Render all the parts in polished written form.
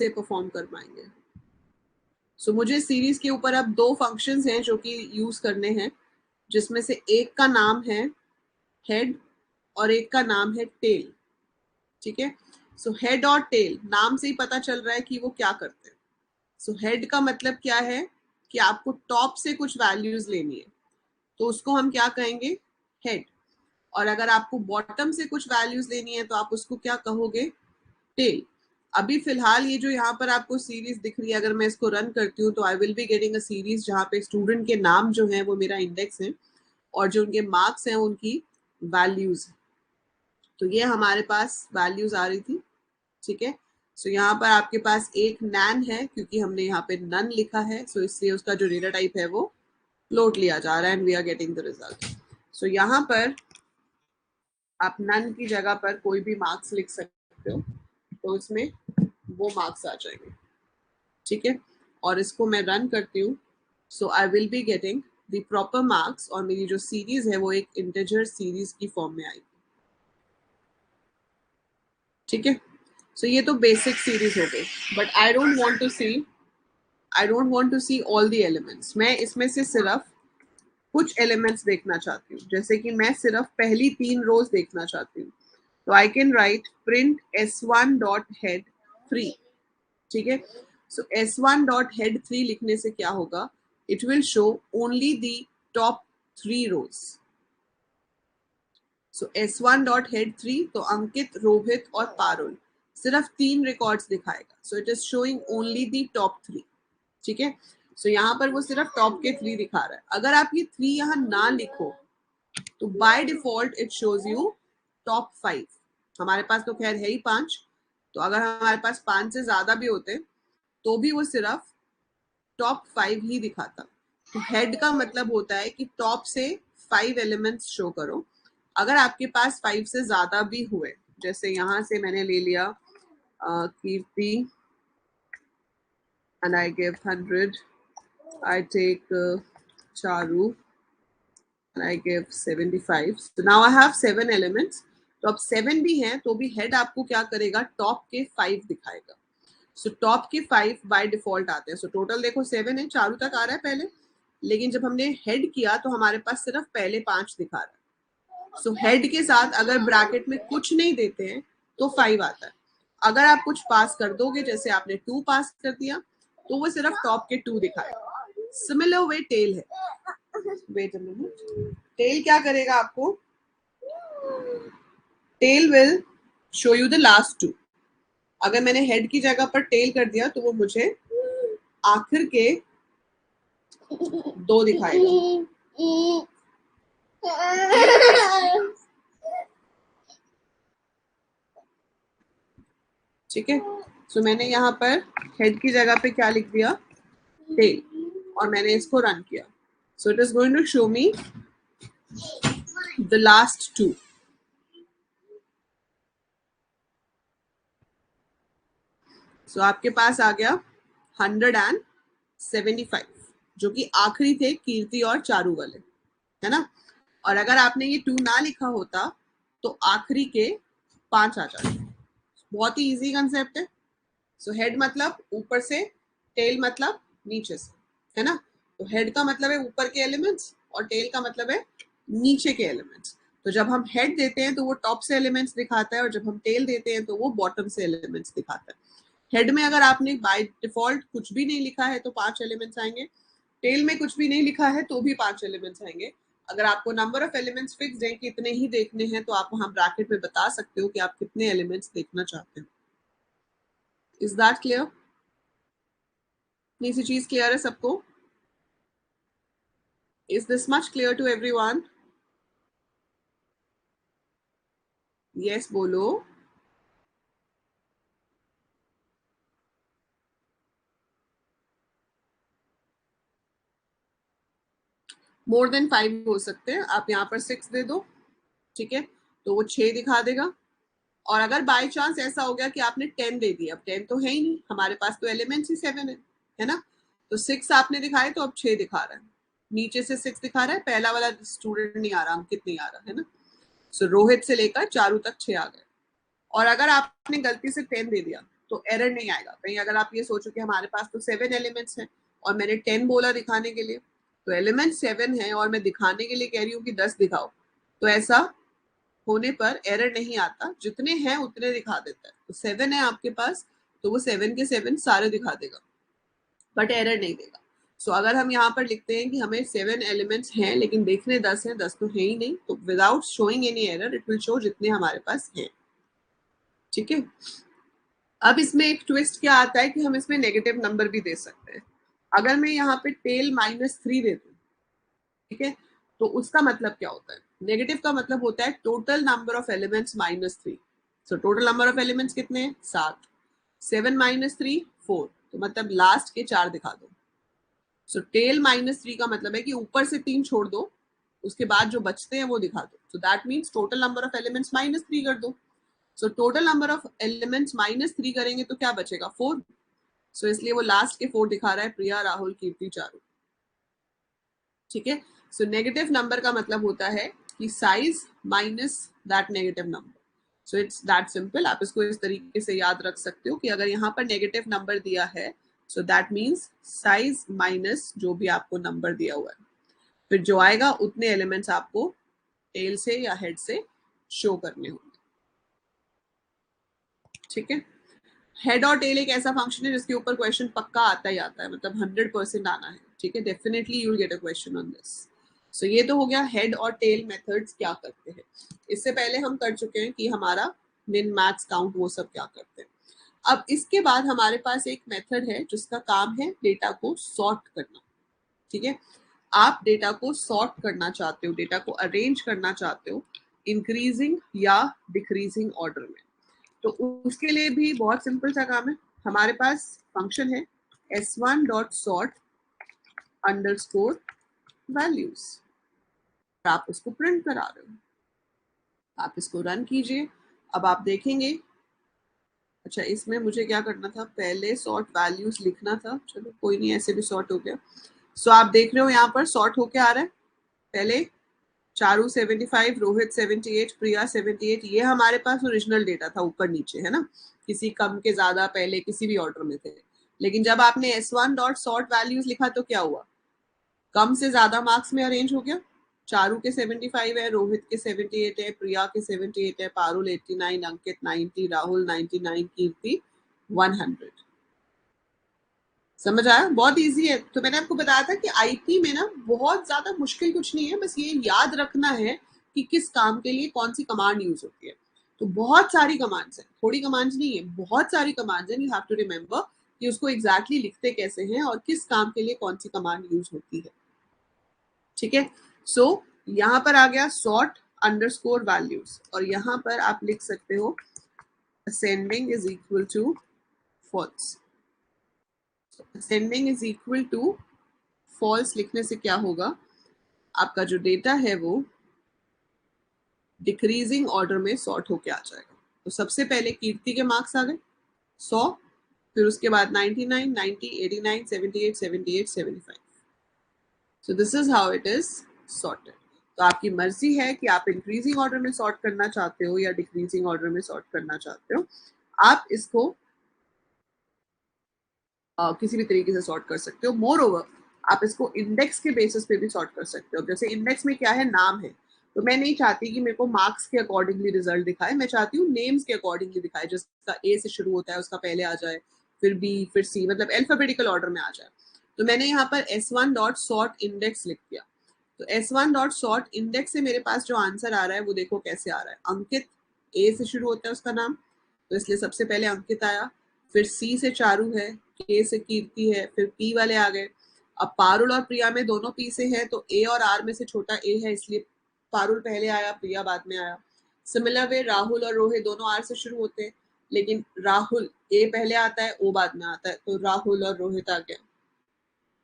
से परफॉर्म कर पाएंगे। सो मुझे सीरीज के ऊपर अब 2 फंक्शंस हैं जो कि यूज करने हैं, जिसमें से एक का नाम है हेड और एक का नाम है टेल। ठीक है, सो हेड और टेल नाम से ही पता चल रहा है कि वो क्या करते हैं। सो हेड का मतलब क्या है कि आपको टॉप से कुछ वैल्यूज लेनी है, तो उसको हम क्या कहेंगे, हेड। और अगर आपको बॉटम से कुछ वैल्यूज लेनी है तो आप उसको क्या कहोगे, टेल। अभी फिलहाल ये जो यहाँ पर आपको सीरीज दिख रही है, अगर मैं इसको रन करती हूँ तो आई will be getting a series जहाँ पे स्टूडेंट के नाम जो है वो मेरा इंडेक्स है और जो उनके मार्क्स हैं उनकी वैल्यूज। तो ये हमारे पास वैल्यूज आ रही थी। ठीक है, सो यहाँ पर आपके पास एक नैन है क्योंकि हमने यहाँ पे नन लिखा है, सो इसलिए उसका जो डेटा टाइप है वो फ्लोट लिया जा रहा है and we are getting the result. So यहाँ पर आप नन की जगह पर कोई भी मार्क्स लिख सकते हो, तो इसमें वो मार्क्स आ जाएंगे। ठीक है, और इसको मैं रन करती हूँ, so I will be getting the proper marks और मेरी जो सीरीज है वो एक इंटीजर सीरीज की फॉर्म में आएगी। ठीक है, सो ये तो बेसिक सीरीज हो गई, but I don't want to see all the elements. मैं इसमें से सिर्फ कुछ एलिमेंट्स देखना चाहती हूँ, जैसे कि मैं सिर्फ पहली 3 रोज देखना चाहती हूँ। तो I can write print s1 dot head 3। ठीक है, सो s1 डॉट हेड 3 लिखने से क्या होगा, it will show only the top 3 rows. So s1 dot head 3, तो अंकित, रोहित और पारुल सिर्फ 3 रिकॉर्ड्स दिखाएगा। सो it is showing only the top 3। ठीक है, सो यहाँ पर वो सिर्फ टॉप के 3 दिखा रहा है। अगर आप ये 3 यहाँ ना लिखो तो by default it shows you top 5। हमारे पास तो खैर है ही 5, तो अगर हमारे पास 5 से ज्यादा भी होते तो भी वो सिर्फ टॉप 5 ही दिखाता। तो हेड का मतलब होता है कि टॉप से 5 एलिमेंट्स शो करो। अगर आपके पास 5 से ज्यादा भी हुए, जैसे यहाँ से मैंने ले लिया कीर्ति and I give 100, I take Charu and I give 75. So now I have 7 elements. तो अब 7 भी हैं तो भी हेड आपको क्या करेगा, टॉप के 5 दिखाएगा। सो टॉप के 5 बाय डिफॉल्ट आते हैं। सो टोटल देखो 7 है, चारू तक आ रहा है पहले, लेकिन जब हमने हेड किया तो हमारे पास सिर्फ पहले 5 दिखा रहा है। सो हेड के साथ अगर ब्रैकेट में कुछ नहीं देते हैं तो 5 आता है। अगर आप कुछ पास कर दोगे, जैसे आपने 2 पास कर दिया, तो वो सिर्फ टॉप के 2 दिखाएगा। सिमिलर वे टेल है। वेट अ मिनट, टेल क्या करेगा आपको, tail will show you the last 2। अगर मैंने हेड की जगह पर टेल कर दिया तो वो मुझे आखिर के 2 दिखाएगा। ठीक है, सो मैंने यहाँ पर हेड की जगह पे क्या लिख दिया, टेल, और मैंने इसको रन किया। So it is going to show me the last 2। सो आपके पास आ गया 175, जो कि आखिरी थे कीर्ति और चारू वाले, है ना। और अगर आपने ये 2 ना लिखा होता तो आखिरी के 5 आ जाते। बहुत ही इजी कंसेप्ट है। सो हेड मतलब ऊपर से, टेल मतलब नीचे से, है ना। तो हेड का मतलब है ऊपर के एलिमेंट्स और टेल का मतलब है नीचे के एलिमेंट्स। तो जब हम हेड देते हैं तो वो टॉप से एलिमेंट्स दिखाता है और जब हम टेल देते हैं तो वो बॉटम से एलिमेंट्स दिखाता है। हेड में अगर आपने बाय डिफॉल्ट कुछ भी नहीं लिखा है तो 5 एलिमेंट्स आएंगे। टेल में कुछ भी नहीं लिखा है तो भी 5 एलिमेंट्स आएंगे। अगर आपको नंबर ऑफ एलिमेंट्स फिक्स्ड है कि इतने ही देखने हैं तो आप वहां ब्रैकेट में बता सकते हो कि आप कितने एलिमेंट्स देखना चाहते हो। Is that clear? इतनी सी चीज क्लियर है सबको? Is this much clear to everyone? Yes बोलो। मोर देन 5 हो सकते हैं, आप यहाँ पर 6 दे दो। ठीक है, तो वो 6 दिखा देगा। और अगर बाय चांस ऐसा हो गया कि आपने 10 दे दिया, अब 10 तो है ही नहीं, हमारे पास तो एलिमेंट्स ही 7 है ना। तो 6 आपने दिखाए तो अब 6 दिखा रहा है, नीचे से 6 दिखा रहा है, पहला वाला स्टूडेंट नहीं आ रहा, अंकित नहीं आ रहा, है ना। सो रोहित से लेकर चारू तक 6 आ गए। और अगर आपने गलती से 10 दे दिया तो एरर नहीं आएगा। कहीं अगर आप ये सोचो कि हमारे पास तो 7 एलिमेंट्स हैं और मैंने 10 बोला दिखाने के लिए, तो एलिमेंट 7 है और मैं दिखाने के लिए कह रही हूँ कि 10 दिखाओ, तो ऐसा होने पर एरर नहीं आता, जितने हैं उतने दिखा देता है। तो 7 है आपके पास, तो वो 7 के 7 सारे दिखा देगा, बट एरर नहीं देगा। सो अगर हम यहाँ पर लिखते हैं कि हमें 7 एलिमेंट्स हैं लेकिन देखने 10 हैं, 10 तो है ही नहीं, तो without showing any error it will show जितने हमारे पास हैं। ठीक है, अब इसमें एक ट्विस्ट क्या आता है कि हम इसमें नेगेटिव नंबर भी दे सकते हैं। अगर मैं यहाँ पे टेल -3 दे दूँ, ठीक है, तो उसका मतलब क्या होता है? नेगेटिव का मतलब होता है total number of elements -3। So total number of elements कितने हैं? 7। 7 - 3 4, तो मतलब लास्ट के 4 दिखा दो। सो टेल -3 का मतलब है कि ऊपर से 3 छोड़ दो, उसके बाद जो बचते हैं वो दिखा दो। So that means total number of elements -3 कर दो। So total number of elements -3 करेंगे तो क्या बचेगा? 4। सो इसलिए वो लास्ट के 4 दिखा रहा है, प्रिया, राहुल, कीर्ति, चारू। ठीक है, सो नेगेटिव नंबर का मतलब होता है कि size minus that negative number. So it's that simple. आप इसको इस तरीके से याद रख सकते हो कि अगर यहाँ पर नेगेटिव नंबर दिया है, so that means size minus जो भी आपको नंबर दिया हुआ है, फिर जो आएगा उतने एलिमेंट्स आपको टेल से या हेड से शो करने होंगे। ठीक है, हेड और टेल एक ऐसा फंक्शन है जिसके ऊपर क्वेश्चन पक्का आता ही आता है, मतलब 100% आना है। ठीक है, definitely you will get a question on this. So ये तो हो गया हेड और टेल मेथड्स क्या करते हैं। इससे पहले हम कर चुके हैं कि हमारा मिन, मैक्स, काउंट वो सब क्या करते हैं। अब इसके बाद हमारे पास एक मेथड है जिसका काम है डेटा को सॉर्ट करना। ठीक है, आप डेटा को सॉर्ट करना चाहते हो, डेटा को अरेंज करना चाहते हो इंक्रीजिंग या डिक्रीजिंग ऑर्डर में। तो उसके लिए भी बहुत सिंपल सा काम है। हमारे पास फंक्शन है s1.sort _ values, आप उसको प्रिंट करा रहे हो। आप इसको रन कीजिए। अब आप देखेंगे, अच्छा इसमें मुझे क्या करना था, पहले सॉर्ट वैल्यूज लिखना था, चलो कोई नहीं, ऐसे भी सॉर्ट हो गया। सो आप देख रहे हो यहाँ पर सॉर्ट होके आ रहा है। पहले चारू 75, रोहित 78, प्रिया 78, ये हमारे पास ओरिजिनल डेटा था ऊपर नीचे, है ना, किसी कम के ज्यादा पहले किसी भी ऑर्डर में थे। लेकिन जब आपने s1.sort वैल्यूज लिखा तो क्या हुआ? कम से ज्यादा मार्क्स में अरेंज हो गया। चारू के 75 है, रोहित के 78 है, प्रिया के 78 है, पारुल 89, अंकित 90, राहुल 99, कीर्ति 100। समझ आया? बहुत इजी है। तो मैंने आपको बताया था कि आईटी में ना बहुत ज्यादा मुश्किल कुछ नहीं है, बस ये याद रखना है कि किस काम के लिए कौन सी कमांड यूज होती है। तो बहुत सारी कमांड्स हैं, थोड़ी कमांड्स नहीं है, बहुत सारी कमांड्स हैं। यू हैव टू रिमेंबर कि उसको एग्जैक्टली लिखते कैसे हैं और किस काम के लिए कौन सी कमांड यूज होती है। ठीक है, सो यहाँ पर आ गया सॉर्ट अंडरस्कोर वैल्यूज, और यहाँ पर आप लिख सकते हो ascending is equal to false. Ascending is equal to false लिखने से क्या होगा, आपका जो डेटा है वो डिक्रीजिंग ऑर्डर में सॉर्ट होके आ जाएगा। तो सबसे पहले कीर्ति के मार्क्स आ गए 100, फिर उसके बाद 99, 90, 89, 78, 78, 75। सो this is how it is sorted. तो आपकी मर्जी है कि आप इंक्रीजिंग ऑर्डर में सॉर्ट करना चाहते हो या डिक्रीजिंग ऑर्डर में सॉर्ट करना चाहते हो। आप इसको किसी भी तरीके से सॉर्ट कर सकते हो। मोर ओवर आप इसको इंडेक्स के बेसिस पे भी सॉर्ट कर सकते हो। जैसे इंडेक्स में क्या है, नाम है, तो मैं नहीं चाहती कि मेरे को मार्क्स के अकॉर्डिंगली रिजल्ट दिखाए, मैं चाहती हूँ नेम्स के अकॉर्डिंगली दिखाए। जिसका ए से शुरू होता है उसका पहले आ जाए, फिर बी, फिर सी, मतलब अल्फाबेटिकल ऑर्डर में आ जाए। तो मैंने यहाँ पर s1.sort index लिख दिया। तो s1.sort index से मेरे पास जो आंसर आ रहा है वो देखो कैसे आ रहा है। अंकित, ए से शुरू होता है उसका नाम, तो इसलिए सबसे पहले अंकित आया, फिर सी से चारू है, के से कीर्ति है, फिर पी वाले आ गए। अब पारुल और प्रिया में दोनों पी से हैं, तो ए और आर में से छोटा ए है, इसलिए पारुल पहले आया, प्रिया बाद में आया। सिमिलर वे राहुल और रोहित दोनों आर से शुरू होते हैं, लेकिन राहुल ए पहले आता है, ओ बाद में आता है, तो राहुल और रोहित आ गया।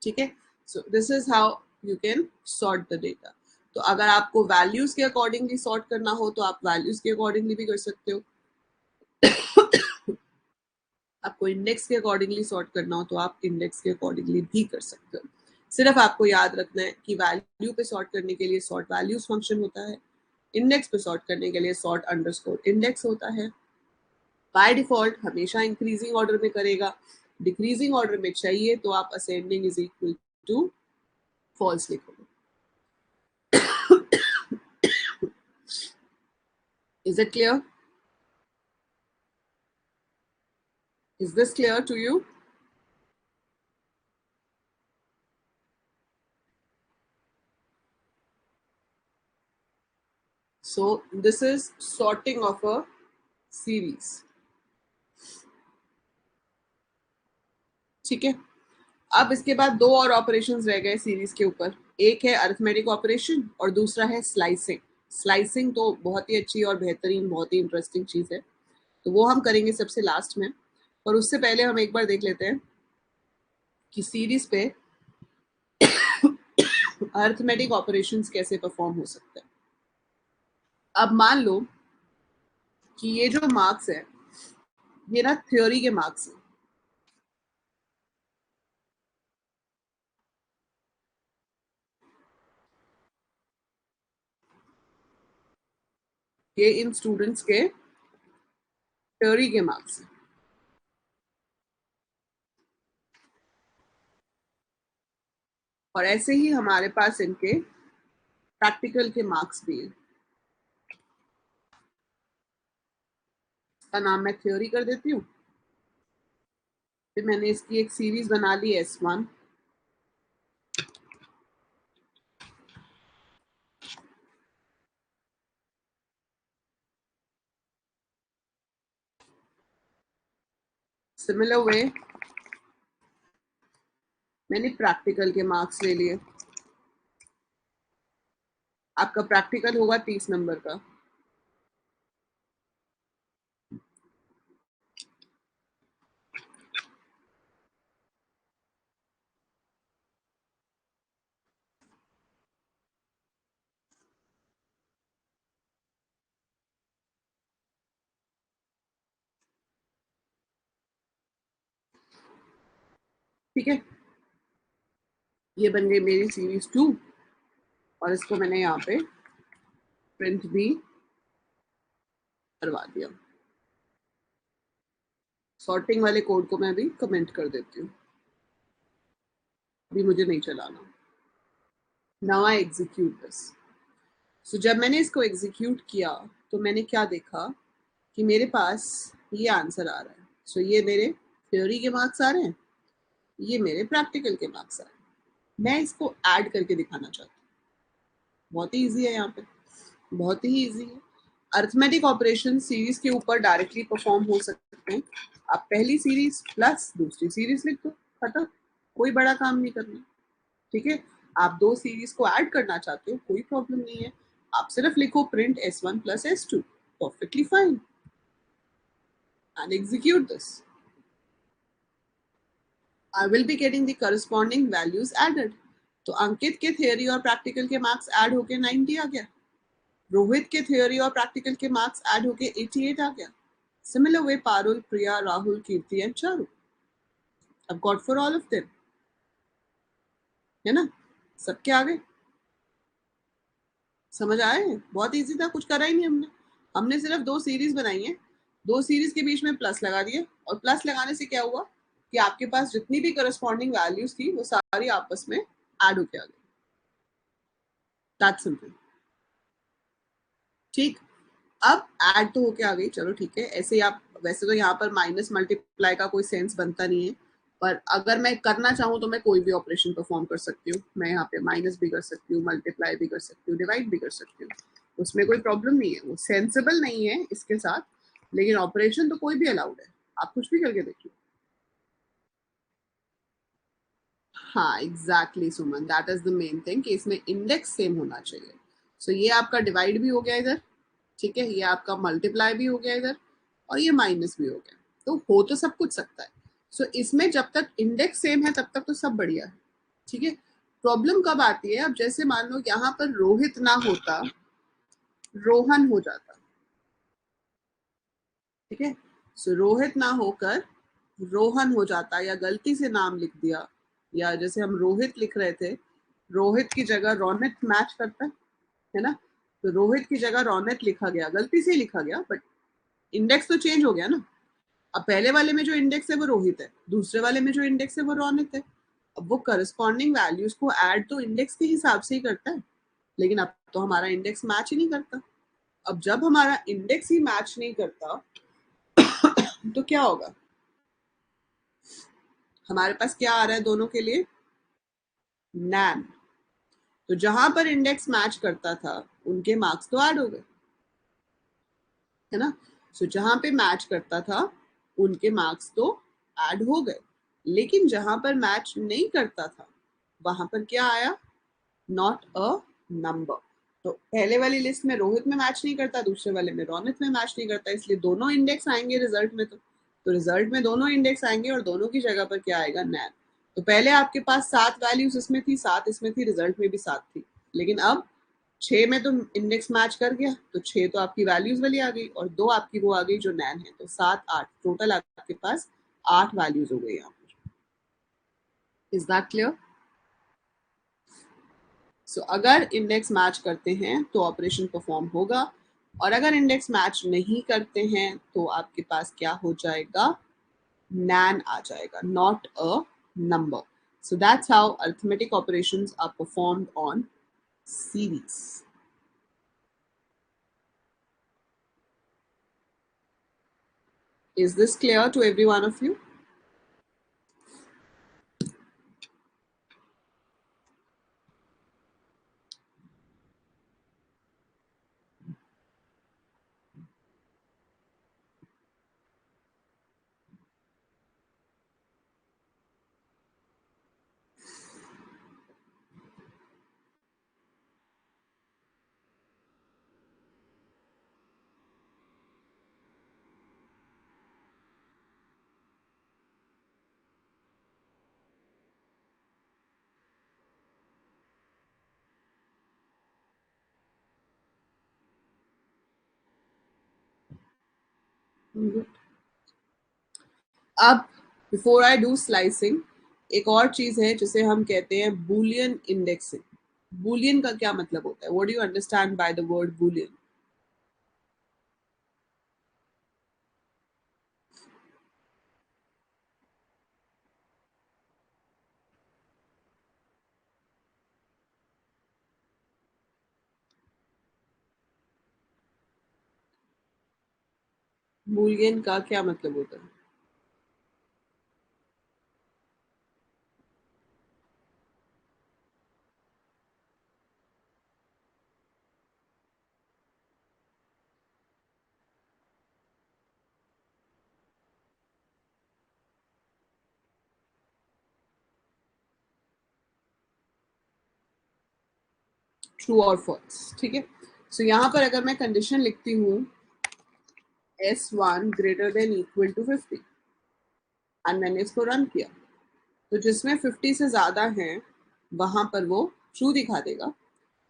ठीक है, सो this is how you can sort the data. तो अगर आपको वैल्यूज के अकॉर्डिंगली सॉर्ट करना हो तो आप वैल्यूज के अकॉर्डिंगली भी कर सकते हो। आपको इंडेक्स के अकॉर्डिंगली सॉर्ट करना हो तो आप इंडेक्स के अकॉर्डिंगली भी कर सकते हो। सिर्फ आपको याद रखना है कि वैल्यू पे सॉर्ट करने के लिए सॉर्ट वैल्यूज फंक्शन होता है, इंडेक्स पे सॉर्ट करने के लिए सॉर्ट अंडरस्कोर इंडेक्स होता है। बाय डिफॉल्ट हमेशा इंक्रीजिंग ऑर्डर में करेगा, डिक्रीजिंग ऑर्डर में चाहिए तो आप ascending is equal to false लिखोगे। Is it clear? Is this clear to you? So this is sorting of a series. ठीक है, अब इसके बाद दो और ऑपरेशंस रह गए सीरीज के ऊपर। एक है अरिथमेटिक ऑपरेशन और दूसरा है स्लाइसिंग। स्लाइसिंग तो बहुत ही अच्छी और बेहतरीन, बहुत ही इंटरेस्टिंग चीज है, तो वो हम करेंगे सबसे लास्ट में। और उससे पहले हम एक बार देख लेते हैं कि सीरीज पे अरिथमेटिक ऑपरेशंस कैसे परफॉर्म हो सकते हैं। अब मान लो कि ये जो मार्क्स है ये ना थ्योरी के मार्क्स हैं। ये इन स्टूडेंट्स के थ्योरी के मार्क्स हैं। और ऐसे ही हमारे पास इनके प्रैक्टिकल के मार्क्स भी हैं। इसका नाम मैं थ्योरी कर देती हूँ। फिर मैंने इसकी एक सीरीज बना ली S1। सिमिलर वे मैंने प्रैक्टिकल के मार्क्स ले लिए। आपका प्रैक्टिकल होगा 30 नंबर का। ठीक है, ये बन गई मेरी सीरीज 2 और इसको मैंने यहाँ पे प्रिंट भी करवा दिया। सॉर्टिंग वाले कोड को मैं अभी कमेंट कर देती हूँ, अभी मुझे नहीं चलाना। Now I execute this. So जब मैंने इसको एग्जीक्यूट किया तो मैंने क्या देखा कि मेरे पास ये आंसर आ रहा है। सो ये मेरे थ्योरी के मार्क्स आ रहे हैं, ये मेरे प्रैक्टिकल के मार्क्स आ रहे हैं। मैं इसको ऐड करके दिखाना चाहती हूँ। बहुत ही ईजी है, यहाँ पे बहुत ही ईजी है। अरिथमेटिक ऑपरेशन सीरीज के ऊपर डायरेक्टली परफॉर्म हो सकते हैं। आप पहली सीरीज प्लस दूसरी सीरीज लिख दो, खत्म, कोई बड़ा काम नहीं करना। ठीक है, आप दो सीरीज को ऐड करना चाहते हो, कोई प्रॉब्लम नहीं है, आप सिर्फ लिखो print S1 plus S2, perfectly fine, and execute this. I will be getting the corresponding values added. तो अंकित के थियोरी और प्रैक्टिकल के मार्क्स ऐड होके 90 आ गया, रोहित के थियोरी और प्रैक्टिकल के मार्क्स ऐड होके 88 आ गया। Similar way, Parul, Priya, Rahul, Kirti and Charu. I've got for all of them. है ना, सबके आ गए। समझ आए? बहुत इजी था, कुछ करा ही नहीं हमने। हमने सिर्फ दो सीरीज बनाई है, दो सीरीज के बीच में प्लस लगा दिया, और प्लस लगाने से क्या हुआ कि आपके पास जितनी भी करस्पॉन्डिंग वैल्यूज थी वो सारी आपस में ऐड होके आ गई। That's simple. ठीक, अब ऐड तो होके आ गई, चलो ठीक है। ऐसे ही आप, वैसे तो यहाँ पर माइनस मल्टीप्लाई का कोई सेंस बनता नहीं है, पर अगर मैं करना चाहूँ तो मैं कोई भी ऑपरेशन परफॉर्म कर सकती हूँ। मैं यहाँ पे माइनस भी कर सकती हूँ, मल्टीप्लाई भी कर सकती हूँ, डिवाइड भी कर सकती हूँ, उसमें कोई प्रॉब्लम नहीं है। वो सेंसिबल नहीं है इसके साथ, लेकिन ऑपरेशन तो कोई भी अलाउड है, आप कुछ भी करके देखिए। हाँ exactly Suman, that is the main thing कि इसमें इंडेक्स सेम होना चाहिए। सो ये आपका डिवाइड भी हो गया इधर, ठीक है, ये आपका मल्टीप्लाई भी हो गया इधर, और ये माइनस भी हो गया, तो हो तो सब कुछ सकता है। सो इसमें जब तक इंडेक्स सेम है तब तक तो सब बढ़िया है। ठीक है, प्रॉब्लम कब आती है, अब जैसे मान लो यहाँ पर रोहित ना होता, रोहन हो जाता। ठीक है, सो रोहित ना होकर रोहन हो जाता, या गलती से नाम लिख दिया, या जैसे हम रोहित लिख रहे थे, रोहित की जगह रौनक मैच करता है ना, तो रोहित की जगह रौनक लिखा गया, गलती से ही लिखा गया, बट इंडेक्स तो चेंज हो गया ना। अब पहले वाले में जो इंडेक्स है वो रोहित है, दूसरे वाले में जो इंडेक्स है वो रोनित है। अब वो करस्पॉन्डिंग वैल्यूज को ऐड तो इंडेक्स के हिसाब से ही करता है, लेकिन अब तो हमारा इंडेक्स मैच ही नहीं करता। अब जब हमारा इंडेक्स ही मैच नहीं करता तो क्या होगा? हमारे पास क्या आ रहा है दोनों के लिए? नैन। तो जहां पर इंडेक्स मैच करता था उनके मार्क्स तो ऐड हो गए, है ना। सो जहां पे मैच करता था उनके मार्क्स तो ऐड हो गए, लेकिन जहां पर मैच नहीं करता था वहां पर क्या आया? Not a number. तो पहले वाली लिस्ट में रोहित में मैच नहीं करता, दूसरे वाले में रोनित में मैच नहीं करता, इसलिए दोनों इंडेक्स आएंगे रिजल्ट में। तो रिजल्ट में दोनों इंडेक्स आएंगे और दोनों की जगह पर क्या आएगा? नैन। तो पहले आपके पास 7 वैल्यूज इसमें थी, 7 इसमें थी, रिजल्ट में भी 7 थी, लेकिन अब 6 में तो इंडेक्स मैच कर गया, तो 6 तो आपकी वैल्यूज वाली आ गई और 2 आपकी वो आ गई जो नैन है। तो 7 8 टोटल आपके पास 8 वैल्यूज हो गई यहाँ पर। Is that clear? सो अगर इंडेक्स मैच करते हैं तो ऑपरेशन परफॉर्म होगा, और अगर इंडेक्स मैच नहीं करते हैं तो आपके पास क्या हो जाएगा? नैन आ जाएगा, not a number. So that's how arithmetic operations are performed on series. Is this clear to every one of you? Good. अब बिफोर आई डू स्लाइसिंग, एक और चीज है जिसे हम कहते हैं बूलियन इंडेक्सिंग। बूलियन का क्या मतलब होता है? What do you understand by the word Boolean? Boolean का क्या मतलब होता है? ट्रू और फॉल्स, ठीक है। सो यहाँ पर अगर मैं कंडीशन लिखती हूँ S1 greater than equal to 50 and मैंने इसको रन किया, तो जिसमें 50 से ज्यादा है वहां पर वो ट्रू दिखा देगा,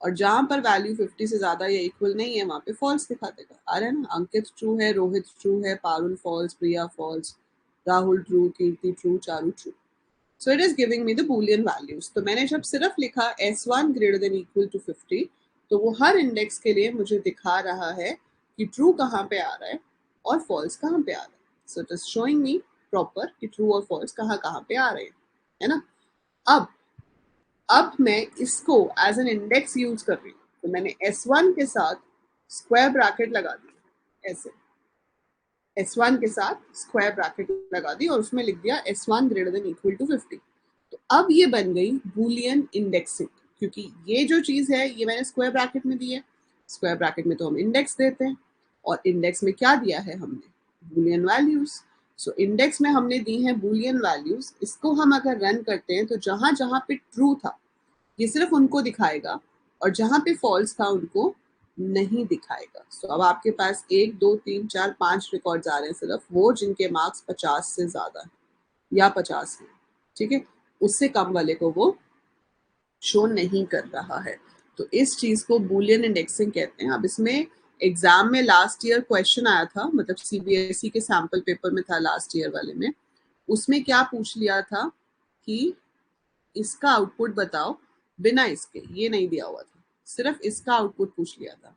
और जहां पर वैल्यू 50 से ज्यादा या इक्वल नहीं है वहां पे फॉल्स दिखा देगा। आ रहा है ना? अंकित ट्रू है, रोहित ट्रू है, Parul false, Priya false, Rahul true, Kirti true, Charu true. So it is giving me the Boolean values. तो मैंने जब सिर्फ लिखा S1 greater than equal to 50, तो वो हर इंडेक्स के लिए मुझे दिखा रहा है कि ट्रू कहाँ पे आ रहा है और फॉल्स कहाँ पे आ रहा है। सो it is showing me proper कि ट्रू और फॉल्स कहाँ कहाँ पे आ रहे हैं, है ना। अब मैं इसको एज एन इंडेक्स यूज कर रही हूँ, तो मैंने S1 के साथ स्क्वायर ब्रैकेट लगा दी, ऐसे S1 के साथ स्क्वायर ब्रैकेट लगा दी और उसमें लिख दिया S1 greater than equal to 50। तो अब ये बन गई बूलियन इंडेक्सिंग, क्योंकि ये जो चीज है ये मैंने स्क्वायर ब्रैकेट में दी है। स्क्वायर ब्रैकेट में तो हम इंडेक्स देते हैं, और इंडेक्स में क्या दिया है हमने? Boolean values. सो इंडेक्स में हमने दी है बूलियन वैल्यूज। इसको हम अगर रन करते हैं तो जहां जहां पे ट्रू था ये सिर्फ उनको दिखाएगा, और जहां पे फॉल्स था उनको नहीं दिखाएगा। सो अब आपके पास 1 2 3 4 5 रिकॉर्ड्स आ रहे हैं, सिर्फ वो जिनके मार्क्स 50 से ज्यादा है या 50 है, ठीक है। उससे कम वाले को वो शो नहीं कर रहा है। तो इस चीज को बूलियन इंडेक्सिंग कहते हैं। अब इसमें एग्जाम में लास्ट ईयर क्वेश्चन आया था, मतलब सीबीएसई के सैंपल पेपर में था लास्ट ईयर वाले में। उसमें क्या पूछ लिया था कि इसका आउटपुट बताओ बिना इसके, ये नहीं दिया हुआ था, सिर्फ इसका आउटपुट पूछ लिया था।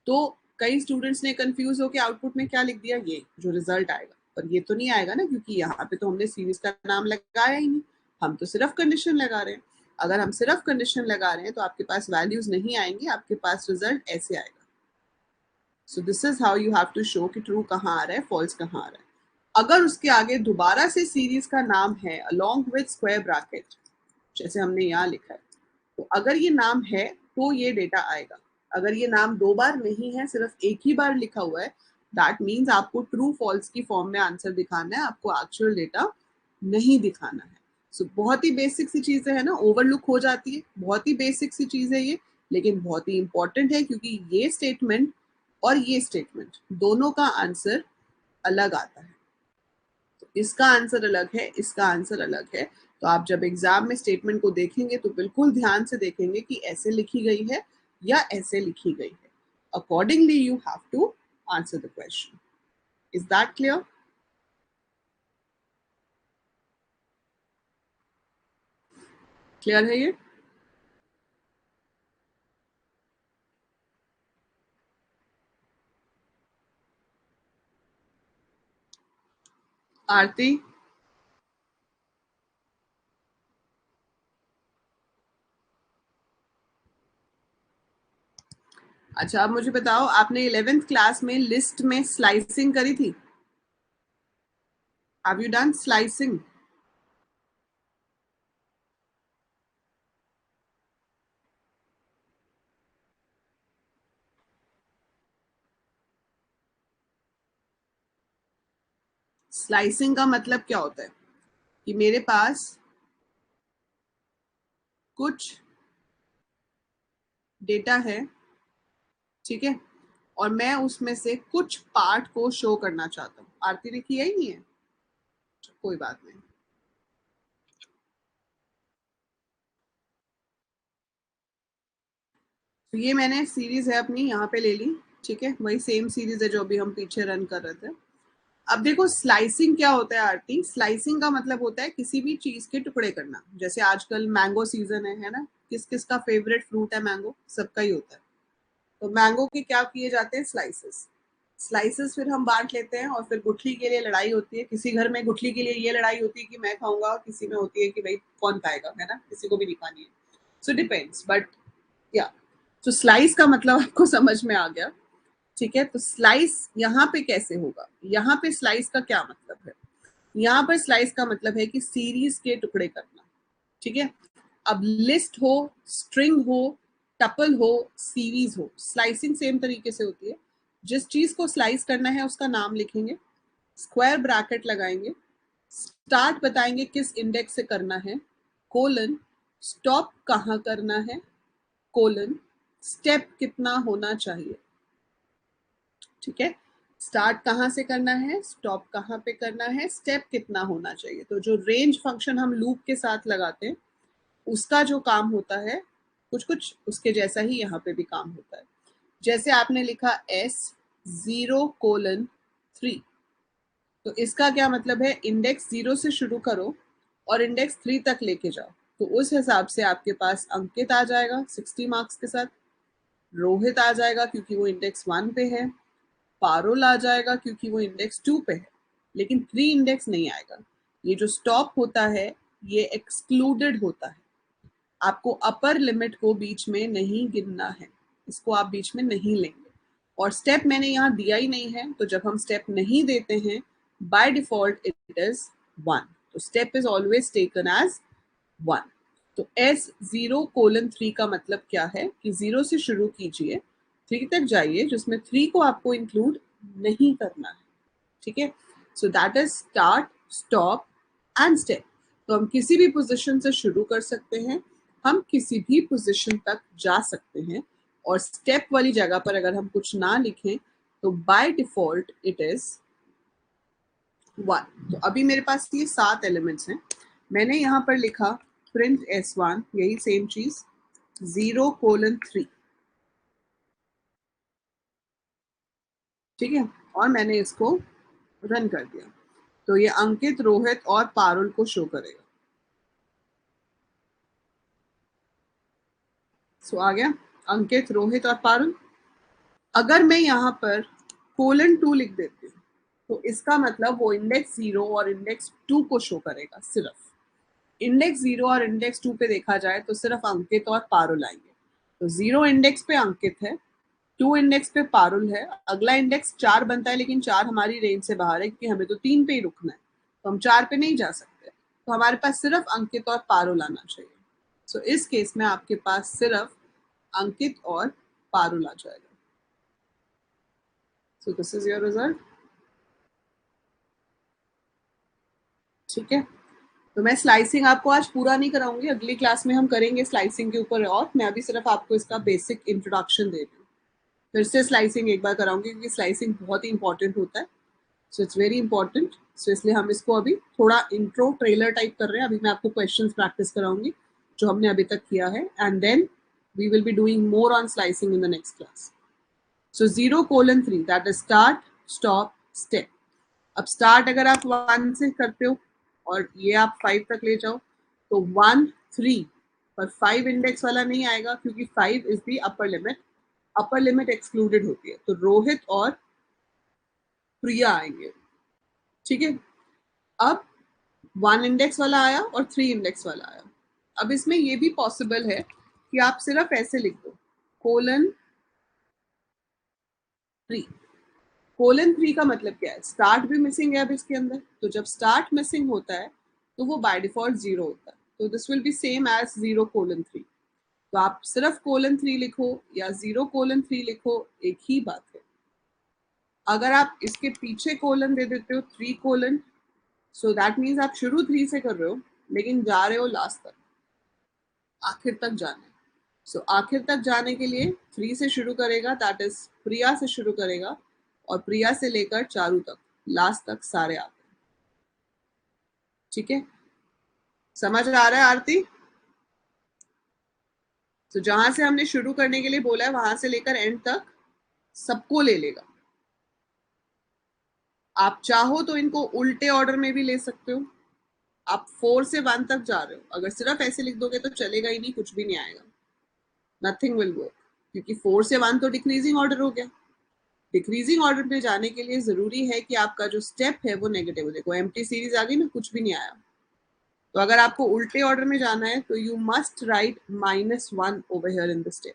तो कई स्टूडेंट्स ने कंफ्यूज होकर आउटपुट में क्या लिख दिया, ये जो रिजल्ट आएगा, पर ये तो नहीं आएगा ना, क्योंकि यहाँ पे तो हमने सीरीज का नाम लगाया ही नहीं, हम तो सिर्फ कंडीशन लगा रहे हैं। अगर हम सिर्फ कंडीशन लगा रहे हैं तो आपके पास वैल्यूज नहीं आएंगी, आपके पास रिजल्ट ऐसे आएगा। So this is how you have to show कि ट्रू कहाँ आ रहा है, फॉल्स कहाँ आ रहा है। अगर उसके आगे दोबारा से सीरीज का नाम है अलोंग विद स्क्वायर ब्रैकेट, जैसे हमने यहाँ लिखा है, तो अगर ये नाम है तो ये डेटा आएगा। अगर ये नाम 2 बार नहीं है, सिर्फ एक ही बार लिखा हुआ है, दैट मीन्स आपको ट्रू फॉल्स की फॉर्म में आंसर दिखाना है, आपको एक्चुअल डेटा नहीं दिखाना है। सो बहुत ही बेसिक सी चीजें है ना, ओवरलुक हो जाती है, बहुत ही बेसिक सी चीज है ये, लेकिन बहुत ही इंपॉर्टेंट है, क्योंकि ये स्टेटमेंट और ये स्टेटमेंट दोनों का आंसर अलग आता है। तो इसका आंसर अलग है, इसका आंसर अलग है। तो आप जब एग्जाम में स्टेटमेंट को देखेंगे तो बिल्कुल ध्यान से देखेंगे कि ऐसे लिखी गई है या ऐसे लिखी गई है। Accordingly you have to answer the question. Is that clear? Clear है ये? आरती, अच्छा आप मुझे बताओ, आपने 11th क्लास में लिस्ट में स्लाइसिंग करी थी? Have you done slicing? Slicing का मतलब क्या होता है कि मेरे पास कुछ डेटा है, ठीक है, और मैं उसमें से कुछ पार्ट को शो करना चाहता हूँ। आरती ने किया ही नहीं है, कोई बात नहीं। तो ये मैंने सीरीज है अपनी यहाँ पे ले ली, ठीक है, वही सेम सीरीज है जो अभी हम पीछे रन कर रहे थे। अब देखो स्लाइसिंग क्या होता है आरती, स्लाइसिंग का मतलब होता है किसी भी चीज के टुकड़े करना। जैसे आजकल मैंगो सीजन है ना, किस किस का फेवरेट फ्रूट है मैंगो? सबका ही होता है। तो मैंगो के क्या किए जाते हैं? स्लाइसेस। स्लाइसेस फिर हम बांट लेते हैं और फिर गुठली के लिए लड़ाई होती है। किसी घर में गुठली के लिए ये लड़ाई होती है कि मैं खाऊंगा, किसी में होती है कि भाई कौन खाएगा, है ना, किसी को भी नहीं खानी है। सो डिपेंड्स, बट या तो स्लाइस का मतलब आपको समझ में आ गया, ठीक है। तो स्लाइस यहाँ पे कैसे होगा? यहाँ पे स्लाइस का क्या मतलब है? यहाँ पर स्लाइस का मतलब है कि सीरीज के टुकड़े करना, ठीक है। अब लिस्ट हो, स्ट्रिंग हो, टपल हो, सीरीज हो, स्लाइसिंग सेम तरीके से होती है। जिस चीज को स्लाइस करना है उसका नाम लिखेंगे, स्क्वायर ब्रैकेट लगाएंगे, स्टार्ट बताएंगे किस इंडेक्स से करना है, कोलन, स्टॉप कहाँ करना है, कोलन, स्टेप कितना होना चाहिए, ठीक है। स्टार्ट कहाँ से करना है, स्टॉप कहाँ पे करना है, स्टेप कितना होना चाहिए। तो जो रेंज फंक्शन हम लूप के साथ लगाते हैं उसका जो काम होता है कुछ कुछ उसके जैसा ही यहाँ पे भी काम होता है। जैसे आपने लिखा S0:3, तो इसका क्या मतलब है? इंडेक्स 0 से शुरू करो और इंडेक्स 3 तक लेके जाओ। तो उस हिसाब से आपके पास अंकित आ जाएगा 60 मार्क्स के साथ, रोहित आ जाएगा क्योंकि वो इंडेक्स 1 पे है, पारुल आ जाएगा क्योंकि वो इंडेक्स 2 पे है, लेकिन 3 इंडेक्स नहीं आएगा। ये जो स्टॉप होता है ये एक्सक्लूडेड होता है, आपको अपर लिमिट को बीच में नहीं गिनना है, इसको आप बीच में नहीं लेंगे। और स्टेप मैंने यहाँ दिया ही नहीं है, तो जब हम स्टेप नहीं देते हैं बाय डिफॉल्ट इट इज 1, तो step is always taken as 1। तो S0:3 का मतलब क्या है कि 0 से शुरू कीजिए, 3 तक जाइए, जिसमें 3 को आपको इंक्लूड नहीं करना है, ठीक है। So that is start, stop and step. तो हम किसी भी पोजीशन से शुरू कर सकते हैं, हम किसी भी पोजीशन तक जा सकते हैं, और स्टेप वाली जगह पर अगर हम कुछ ना लिखें तो बाय डिफॉल्ट इट इज 1। तो अभी मेरे पास ये 7 एलिमेंट्स हैं, मैंने यहाँ पर लिखा प्रिंट S1, यही सेम चीज 0:3, ठीक है, और मैंने इसको रन कर दिया। तो ये अंकित, रोहित और पारुल को शो करेगा। सो आ गया अंकित, रोहित और पारुल। अगर मैं यहाँ पर कोलन 2 लिख देती हूँ तो इसका मतलब वो इंडेक्स 0 और इंडेक्स 2 को शो करेगा सिर्फ। इंडेक्स 0 और इंडेक्स 2 पे देखा जाए तो सिर्फ अंकित और पारुल आएंगे। तो 0 इंडेक्स पे अंकित है, 2 इंडेक्स पे पारुल है, अगला इंडेक्स 4 बनता है, लेकिन 4 हमारी रेंज से बाहर है क्योंकि हमें तो 3 पे ही रुकना है, तो हम 4 पे नहीं जा सकते। तो हमारे पास सिर्फ अंकित और पारुल आना चाहिए। सो इस केस में आपके पास सिर्फ अंकित और पारुल आ जाएगा। सो दिस इज योर रिजल्ट। ठीक है, तो मैं स्लाइसिंग आपको आज पूरा नहीं कराऊंगी, अगली क्लास में हम करेंगे स्लाइसिंग के ऊपर, और मैं अभी सिर्फ आपको इसका बेसिक इंट्रोडक्शन दे रही हूँ। फिर से स्लाइसिंग एक बार कराऊंगी क्योंकि स्लाइसिंग बहुत ही इंपॉर्टेंट होता है। So it's very important. So इसलिए हम इसको अभी थोड़ा इंट्रो ट्रेलर टाइप कर रहे हैं। अभी मैं आपको क्वेश्चंस प्रैक्टिस कराऊंगी जो हमने अभी तक किया है, and then we will be doing more on slicing in the next class. So 0:3 that is start stop step. अब स्टार्ट अगर आप 1 से करते हो और ये आप 5 तक ले जाओ तो 1 3, पर 5 इंडेक्स वाला नहीं आएगा क्योंकि 5 is the upper limit. Upper limit excluded होती है, तो रोहित और प्रिया आएंगे। ठीक है, अब 1 इंडेक्स वाला आया और 3 इंडेक्स वाला आया। अब इसमें ये भी पॉसिबल है कि आप सिर्फ ऐसे लिख दो :3। :3 का मतलब क्या है, स्टार्ट भी मिसिंग है अब इसके अंदर, तो जब स्टार्ट मिसिंग होता है तो वो बाय डिफॉल्ट 0 होता है, तो this will be same as 0:3। तो आप सिर्फ :3 लिखो या 0:3 लिखो, एक ही बात है। अगर आप इसके पीछे कोलन दे देते हो 3:, सो दैट मीन्स आप शुरू 3 से कर रहे हो लेकिन जा रहे हो लास्ट तक, आखिर तक जाने। सो आखिर तक जाने के लिए 3 से शुरू करेगा, दैट इज प्रिया से शुरू करेगा, और प्रिया से लेकर चारू तक, लास्ट तक सारे आते हैं। ठीक है, समझ आ रहा है आरती? तो जहां से हमने शुरू करने के लिए बोला है वहां से लेकर एंड तक सबको ले लेगा। आप चाहो तो इनको उल्टे ऑर्डर में भी ले सकते हो। आप 4 से 1 तक जा रहे हो, अगर सिर्फ ऐसे लिख दोगे तो चलेगा ही नहीं, कुछ भी नहीं आएगा, नथिंग विल वर्क, क्योंकि 4 से 1 तो डिक्रीजिंग ऑर्डर हो गया। डिक्रीजिंग ऑर्डर में जाने के लिए जरूरी है कि आपका जो स्टेप है वो नेगेटिव हो। देखो एम्प्टी सीरीज आ गई ना, कुछ भी नहीं आया। तो अगर आपको उल्टे ऑर्डर में जाना है तो you must write -1 over here in the step.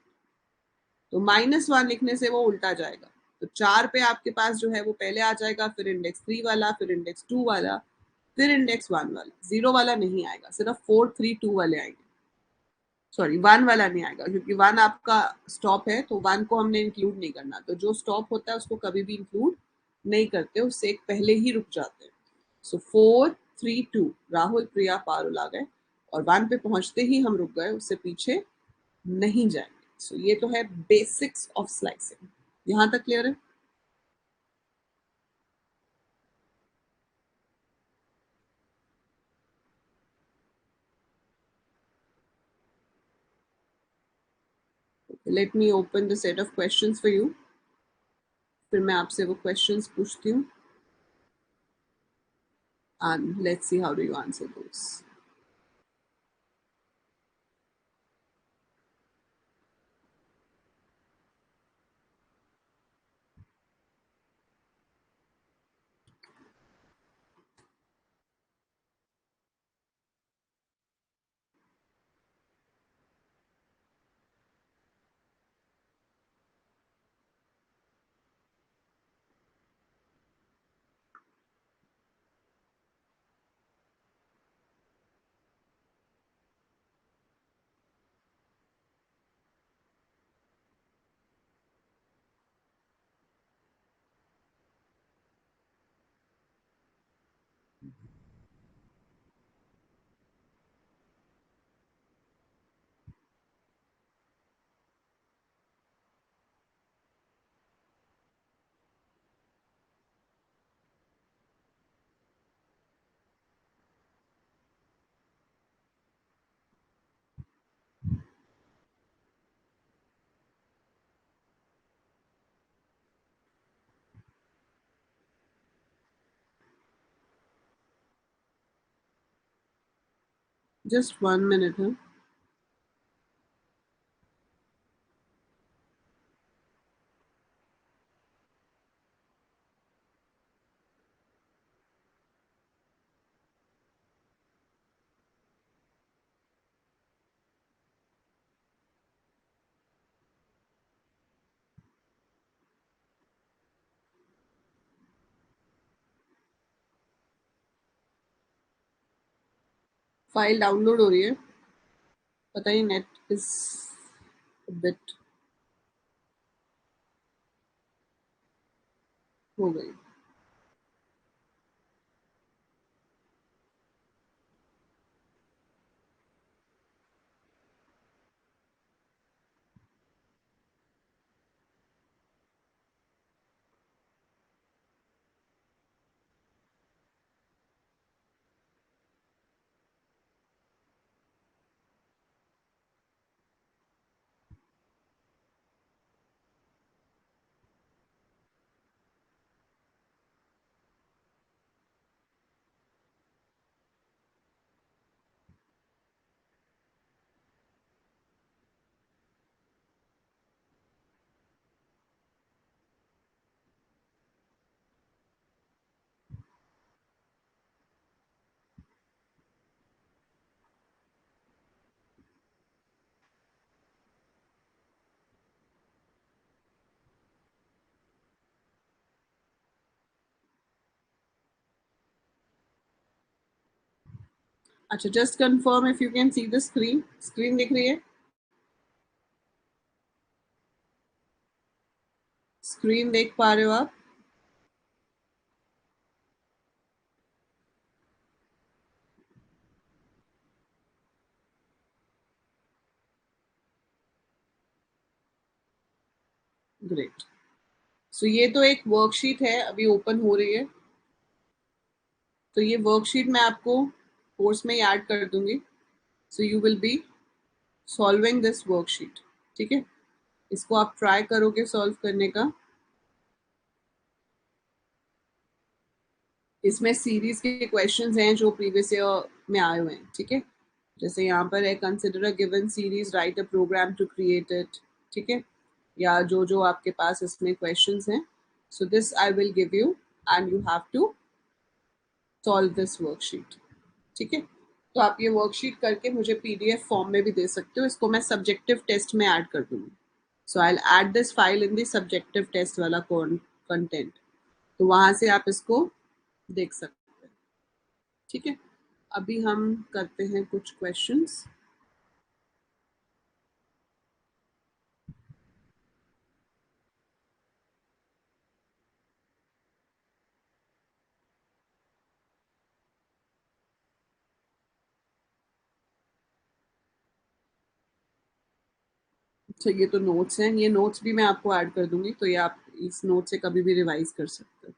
तो -1 लिखने से वो उल्टा जाएगा। तो 4 पे आपके पास जो है वो पहले आ जाएगा, फिर इंडेक्स 3 वाला, फिर इंडेक्स 2 वाला, फिर इंडेक्स 1 वाला। 0 वाला नहीं आएगा, सिर्फ 4 3 2 वाले आएंगे। सॉरी, 1 वाला नहीं आएगा क्योंकि 1 आपका स्टॉप है, तो 1 को हमने इंक्लूड नहीं करना। तो जो स्टॉप होता है उसको कभी भी इंक्लूड नहीं करते, उससे एक पहले ही रुक जाते हैं। सो 4 3 2 राहुल प्रिया पारुल आ गए, और 1 पे पहुंचते ही हम रुक गए, उससे पीछे नहीं जाएंगे। सो ये तो है बेसिक्स ऑफ स्लाइसिंग। यहां तक क्लियर है? Let me open the set of questions for you, फिर मैं आपसे वो क्वेश्चंस पूछती हूँ, and let's see how do you answer those. Just 1 minute है। फाइल डाउनलोड हो रही है, पता नहीं नेट इज बिट हो गई। अच्छा, just confirm if you can see the screen. Screen दिख रही है? स्क्रीन देख पा रहे हो आप? ग्रेट। सो ये तो एक वर्कशीट है, अभी ओपन हो रही है। तो ये वर्कशीट मैं आपको कोर्स में ही ऐड कर दूंगी। So you will be solving this worksheet. ठीक है, इसको आप ट्राई करोगे सॉल्व करने का। इसमें सीरीज के क्वेश्चंस हैं जो प्रीवियस ईयर में आए हुए हैं। ठीक है, जैसे यहाँ पर है, consider a given series, write a program to create it. ठीक है, या जो जो आपके पास इसमें क्वेश्चंस हैं। So this I will give you and you have to solve this worksheet. ठीक है, तो आप ये वर्कशीट करके मुझे पीडीएफ फॉर्म में भी दे सकते हो। इसको मैं सब्जेक्टिव टेस्ट में ऐड कर दूंगी। So I add this file in the subjective test वाला कंटेंट। तो वहां से आप इसको देख सकते हैं। ठीक है, अभी हम करते हैं कुछ क्वेश्चंस। अच्छा, ये तो नोट्स हैं, ये नोट्स भी मैं आपको ऐड कर दूंगी, तो ये आप इस नोट से कभी भी रिवाइज कर सकते हो।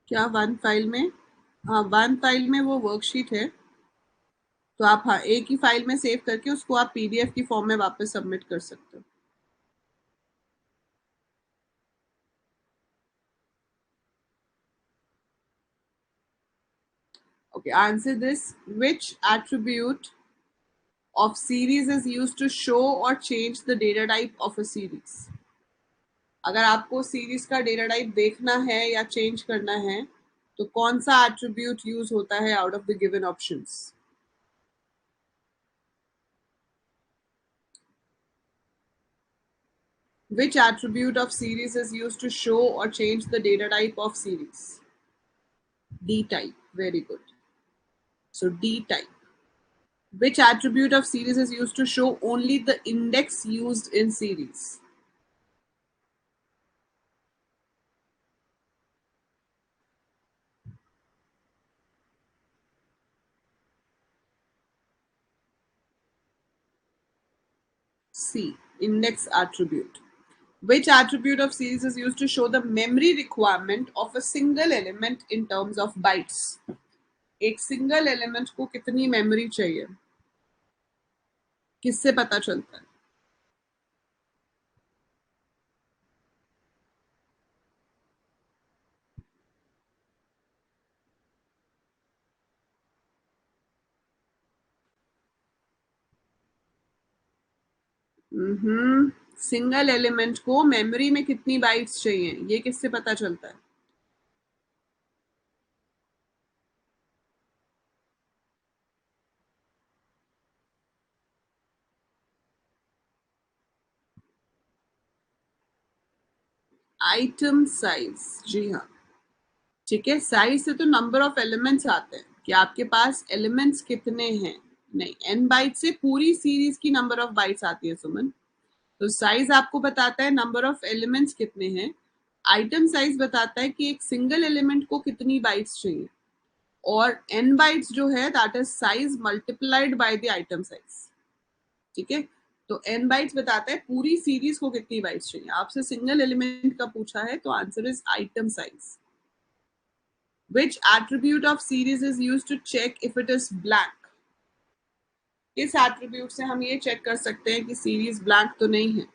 क्या वन फाइल में? हाँ, वन फाइल में वो वर्कशीट है। तो आप, हाँ, एक ही फाइल में सेव करके उसको आप पीडीएफ की फॉर्म में वापस सबमिट कर सकते हो। Okay, answer this. Which attribute of series is used to show or change the data type of a series? अगर आपको सीरीज का डेटा टाइप देखना है या चेंज करना है, तो कौन सा एट्रीब्यूट यूज होता है out of the given options? Which attribute of series is used to show or change the data type of series? D type. Very good. So D type. Which attribute of series is used to show only the index used in series? C. Index attribute. Which attribute of series is used to show the memory requirement of a single element in terms of bytes? एक single element को कितनी memory चाहिए, किससे पता चलता है? Single element को memory में कितनी बाइट्स चाहिए, ये किससे पता चलता है? Item size. जी हाँ, ठीक है। साइज से तो नंबर ऑफ एलिमेंट्स आते हैं कि आपके पास एलिमेंट्स कितने हैं, नहीं, एन बाइट से पूरी सीरीज की नंबर ऑफ बाइट्स आती है सुमन। तो साइज आपको बताता है नंबर ऑफ एलिमेंट्स कितने हैं, आइटम साइज बताता है कि एक सिंगल एलिमेंट को कितनी बाइट्स चाहिए, और एन बाइट्स जो है that is size multiplied by the item size. ठीक है, तो एन बाइट्स बताता है पूरी सीरीज को कितनी बाइट्स चाहिए। आपसे सिंगल एलिमेंट का पूछा है तो answer is item size. Which attribute of series is used to check if it is blank? किस एट्रीब्यूट से हम ये चेक कर सकते हैं कि सीरीज ब्लैंक तो नहीं है?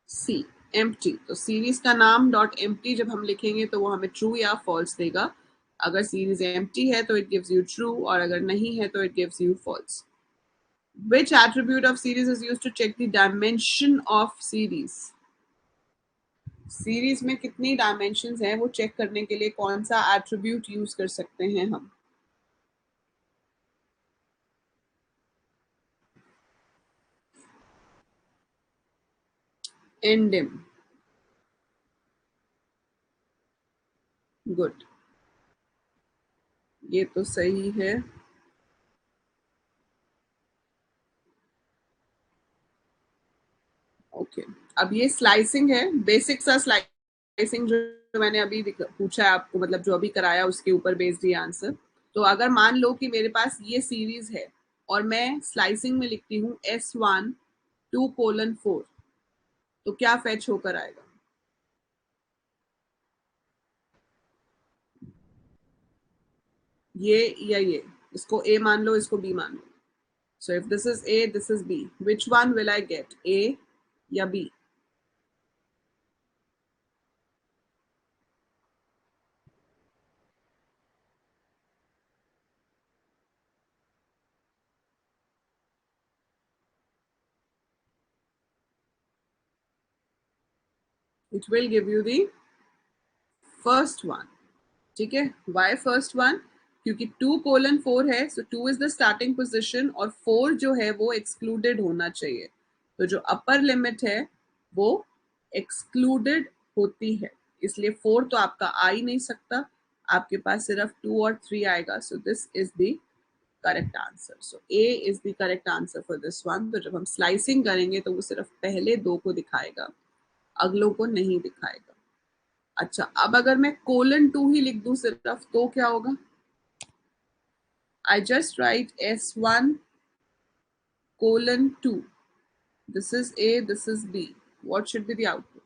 सी, एम्प्टी। तो सीरीज का नाम डॉट एम्प्टी जब हम लिखेंगे तो वो हमें ट्रू या फॉल्स देगा। अगर सीरीज एम्प्टी है तो इट गिव्स यू ट्रू, और अगर नहीं है तो it gives you false. Which attribute of series is used to check the dimension of series? Series में कितनी डायमेंशंस हैं वो चेक करने के लिए कौन सा एट्रीब्यूट यूज कर सकते हैं हम? एंडिम। गुड, ये तो सही है। ओके, अब ये स्लाइसिंग है, बेसिक सा स्लाइसिंग जो मैंने अभी पूछा है आपको, मतलब जो अभी कराया उसके ऊपर बेस्ड ये आंसर। तो अगर मान लो कि मेरे पास ये सीरीज है और मैं स्लाइसिंग में लिखती हूँ S1 2:4, तो क्या फेच होकर आएगा? ये या ये, इसको ए मान लो, इसको बी मान लो। So if this is A, this is B, which one will I get, A या B? It will give you the first one. ठीक है, वाई फर्स्ट वन? क्योंकि 2:4 है, so 2 is the starting position और 4 जो है वो एक्सक्लूडेड होना चाहिए। तो जो अपर लिमिट है वो एक्सक्लूडेड होती है, इसलिए 4 तो आपका आ ही नहीं सकता, आपके पास सिर्फ 2 और 3 आएगा। So this is the correct answer. So A is the correct answer for this one. तो जब हम स्लाइसिंग करेंगे तो वो सिर्फ पहले दो को दिखाएगा, अगलों को नहीं दिखाएगा। अच्छा, अब अगर मैं :2 ही लिख दूं सिर्फ तो क्या होगा? I just write S1:2. This is A, this is B. What should be the output?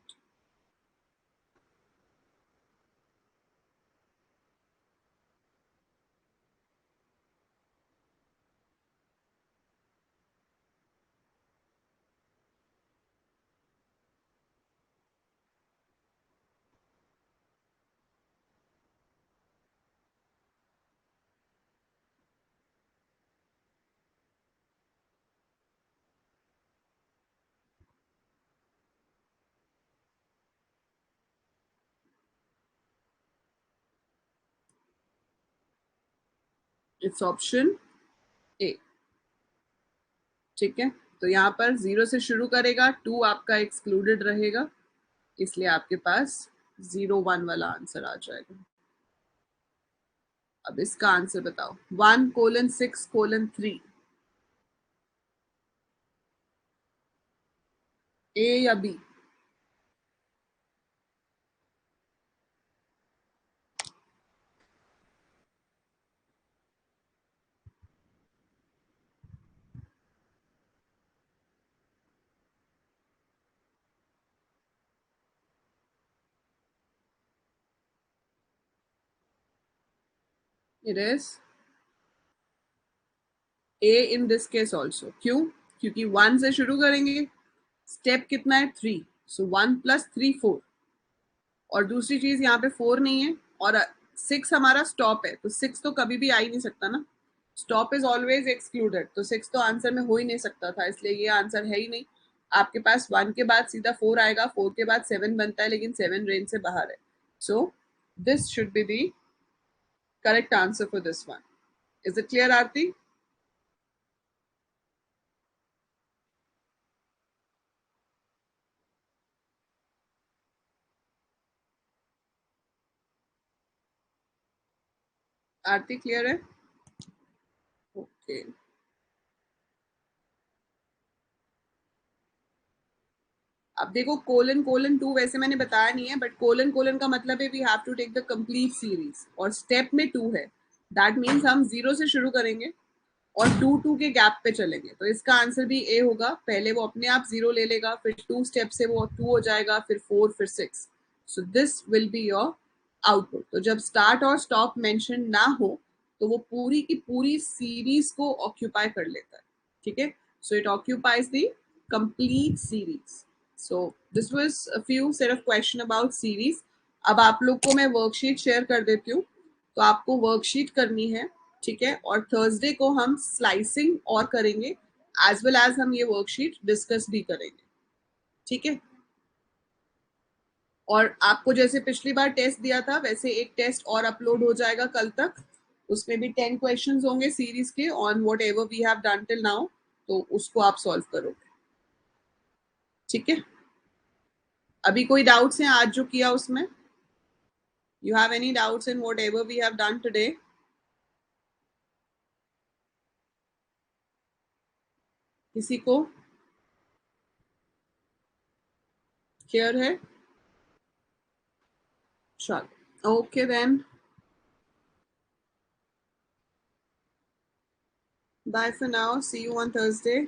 It's option A। ठीक है, तो यहाँ पर 0 से शुरू करेगा, 2 आपका एक्सक्लूडेड रहेगा, इसलिए आपके पास 0 1 वाला आंसर आ जाएगा। अब इसका आंसर बताओ, 1:6:3, ए या B? It is A in this case also. क्यों? क्योंकि 1 से शुरू करेंगे, स्टेप कितना है 3, सो 1 + 3 4, और दूसरी चीज यहाँ पे 4 नहीं है, और 6 हमारा स्टॉप है, तो 6 तो कभी भी आ ही नहीं सकता ना, स्टॉप इज ऑलवेज एक्सक्लूडेड, तो 6 तो आंसर में हो ही नहीं सकता था, इसलिए ये आंसर है ही नहीं। आपके पास 1 के बाद सीधा 4 आएगा, 4 के बाद 7 बनता है, लेकिन 7 रेंज से बाहर है, so this should be the correct answer for this one. Is it clear Aarti? Aarti clear है? ओके अब देखो, कोलन कोलन 2 वैसे मैंने बताया नहीं है, बट कोलन कोलन का मतलब है we have to take the complete series, और स्टेप में 2 है, दैट मीन्स हम 0 से शुरू करेंगे और 2 2 के गैप पे चलेंगे, तो इसका आंसर भी ए होगा। पहले वो अपने आप 0 ले लेगा, फिर 2 स्टेप से वो 2 हो जाएगा, फिर 4, फिर 6, so this will be your output. तो जब स्टार्ट और स्टॉप मेंशन ना हो, तो वो पूरी की पूरी सीरीज को ऑक्यूपाई कर लेता है, ठीक है, so it occupies the complete series. So this was a few set of question about series. अब आप लोग को मैं वर्कशीट शेयर कर देती हूँ, तो आपको वर्कशीट करनी है, ठीक है, और थर्सडे को हम स्लाइसिंग और करेंगे, एज वेल एज हम ये वर्कशीट डिस्कस भी करेंगे, ठीक है। और आपको जैसे पिछली बार टेस्ट दिया था, वैसे एक टेस्ट और अपलोड हो जाएगा कल तक, उसमें भी 10 क्वेश्चंस होंगे सीरीज के on whatever we have done till now, तो उसको आप सॉल्व करोगे, ठीक है। अभी कोई डाउट्स हैं आज जो किया उसमें? You have any doubts in whatever we have done today? किसी को क्लियर है? चलो okay then, bye for now, see you on Thursday.